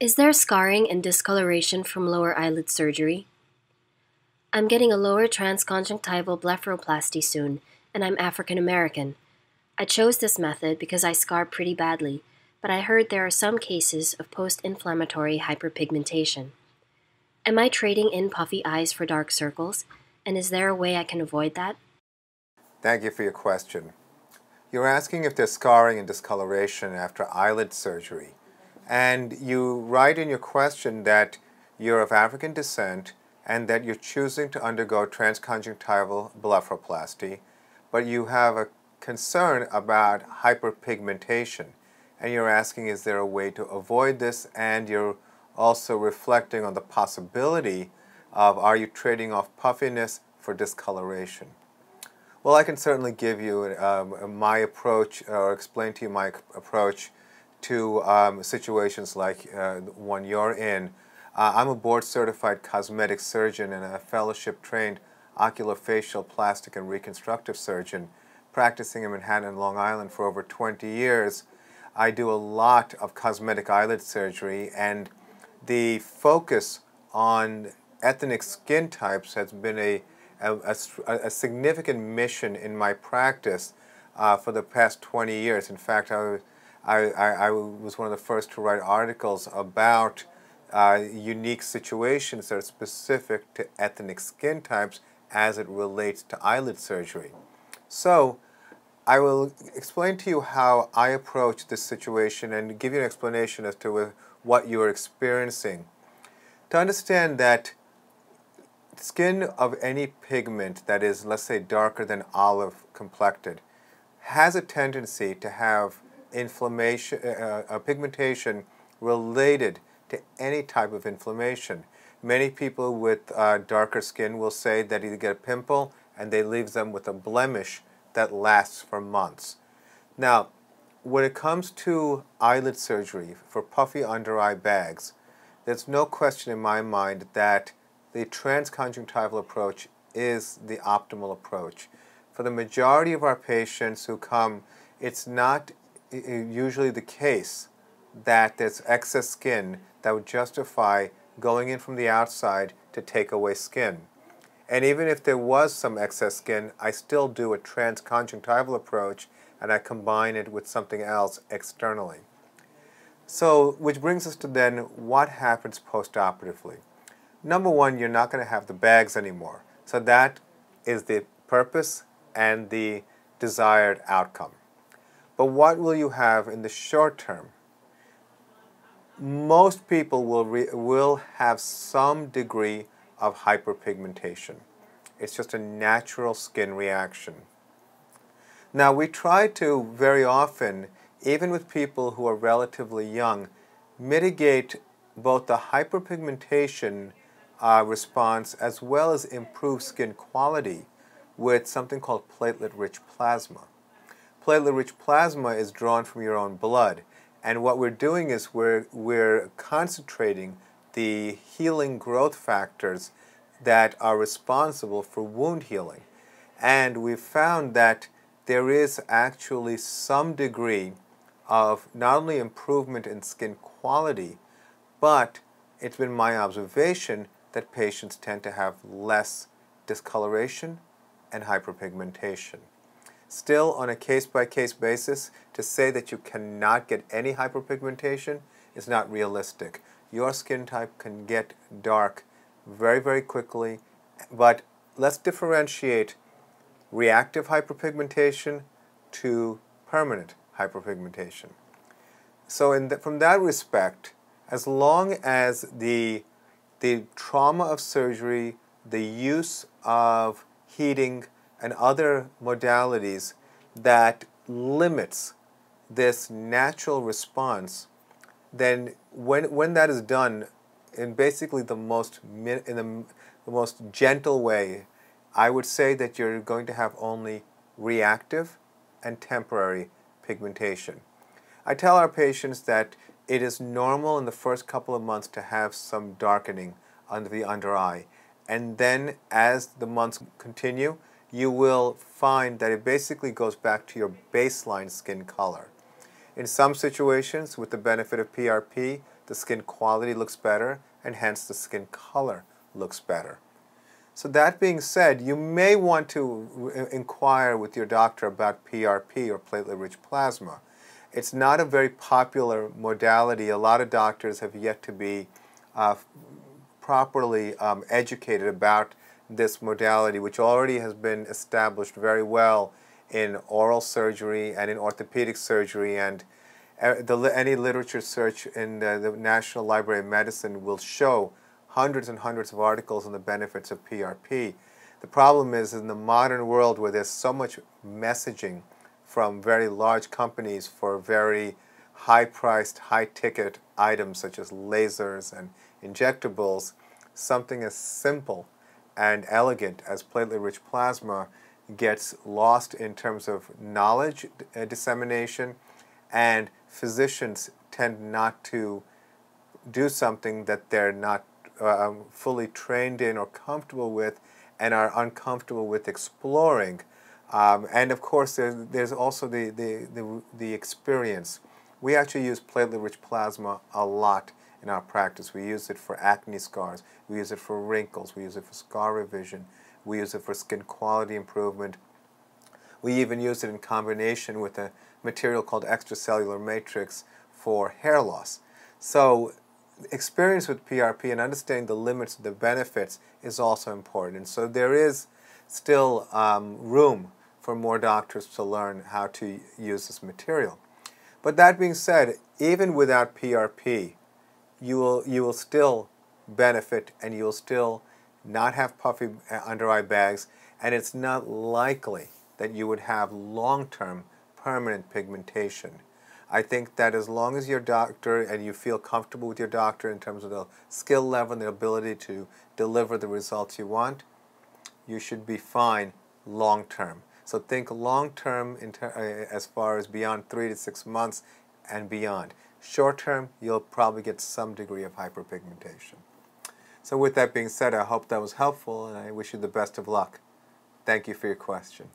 Is there scarring and discoloration from lower eyelid surgery? I'm getting a lower transconjunctival blepharoplasty soon, and I'm African American. I chose this method because I scar pretty badly, but I heard there are some cases of post-inflammatory hyperpigmentation. Am I trading in puffy eyes for dark circles, and is there a way I can avoid that? Thank you for your question. You're asking if there's scarring and discoloration after eyelid surgery. And you write in your question that you're of African descent and that you're choosing to undergo transconjunctival blepharoplasty, but you have a concern about hyperpigmentation. And you're asking, is there a way to avoid this? And you're also reflecting on the possibility of, are you trading off puffiness for discoloration? Well, I can certainly give you my approach or explain to you my approach to situations like one you're in. I'm a board-certified cosmetic surgeon and a fellowship-trained oculofacial, plastic, and reconstructive surgeon practicing in Manhattan and Long Island for over 20 years. I do a lot of cosmetic eyelid surgery, and the focus on ethnic skin types has been a significant mission in my practice for the past 20 years. In fact, I was one of the first to write articles about unique situations that are specific to ethnic skin types as it relates to eyelid surgery. So I will explain to you how I approach this situation and give you an explanation as to what you are experiencing. To understand that skin of any pigment that is, let's say, darker than olive complected has a tendency to have inflammation, pigmentation related to any type of inflammation. Many people with darker skin will say that you get a pimple and they leave them with a blemish that lasts for months. Now, when it comes to eyelid surgery for puffy under eye bags, there's no question in my mind that the transconjunctival approach is the optimal approach. For the majority of our patients who come, it's not usually the case that there's excess skin that would justify going in from the outside to take away skin. And even if there was some excess skin, I still do a transconjunctival approach and I combine it with something else externally. So, which brings us to then what happens post-operatively. Number one, you're not going to have the bags anymore. So that is the purpose and the desired outcome. But what will you have in the short term? Most people will have some degree of hyperpigmentation. It's just a natural skin reaction. Now, we try to very often, even with people who are relatively young, mitigate both the hyperpigmentation response as well as improve skin quality with something called platelet-rich plasma. Platelet-rich plasma is drawn from your own blood, and what we're doing is we're concentrating the healing growth factors that are responsible for wound healing. And we've found that there is actually some degree of not only improvement in skin quality, but it's been my observation that patients tend to have less discoloration and hyperpigmentation. Still, on a case-by-case basis, to say that you cannot get any hyperpigmentation is not realistic. Your skin type can get dark very, very quickly, but let's differentiate reactive hyperpigmentation to permanent hyperpigmentation. So from that respect, as long as the trauma of surgery, the use of heating and other modalities that limits this natural response, then when that is done in basically the most gentle way, I would say that you're going to have only reactive and temporary pigmentation. I tell our patients that it is normal in the first couple of months to have some darkening under the under eye. And then as the months continue, you will find that it basically goes back to your baseline skin color. In some situations, with the benefit of PRP, the skin quality looks better, and hence the skin color looks better. So that being said, you may want to inquire with your doctor about PRP, or platelet-rich plasma. It's not a very popular modality. A lot of doctors have yet to be properly educated about this modality, which already has been established very well in oral surgery and in orthopedic surgery, and any literature search in the National Library of Medicine will show hundreds and hundreds of articles on the benefits of PRP. The problem is, in the modern world where there's so much messaging from very large companies for very high-priced, high-ticket items such as lasers and injectables, something as simple and elegant as platelet-rich plasma gets lost in terms of knowledge dissemination, and physicians tend not to do something that they're not fully trained in or comfortable with, and are uncomfortable with exploring. And of course, there's also the experience. We actually use platelet-rich plasma a lot in our practice. We use it for acne scars, we use it for wrinkles, we use it for scar revision, we use it for skin quality improvement. We even use it in combination with a material called extracellular matrix for hair loss. So experience with PRP and understanding the limits of the benefits is also important. And so there is still room for more doctors to learn how to use this material. But that being said, even without PRP, you will still benefit, and you will still not have puffy under eye bags, and it's not likely that you would have long-term permanent pigmentation. I think that as long as your doctor, and you feel comfortable with your doctor in terms of the skill level and the ability to deliver the results you want, you should be fine long-term. So think long-term as far as beyond 3 to 6 months and beyond. Short-term, you'll probably get some degree of hyperpigmentation. So with that being said, I hope that was helpful, and I wish you the best of luck. Thank you for your question.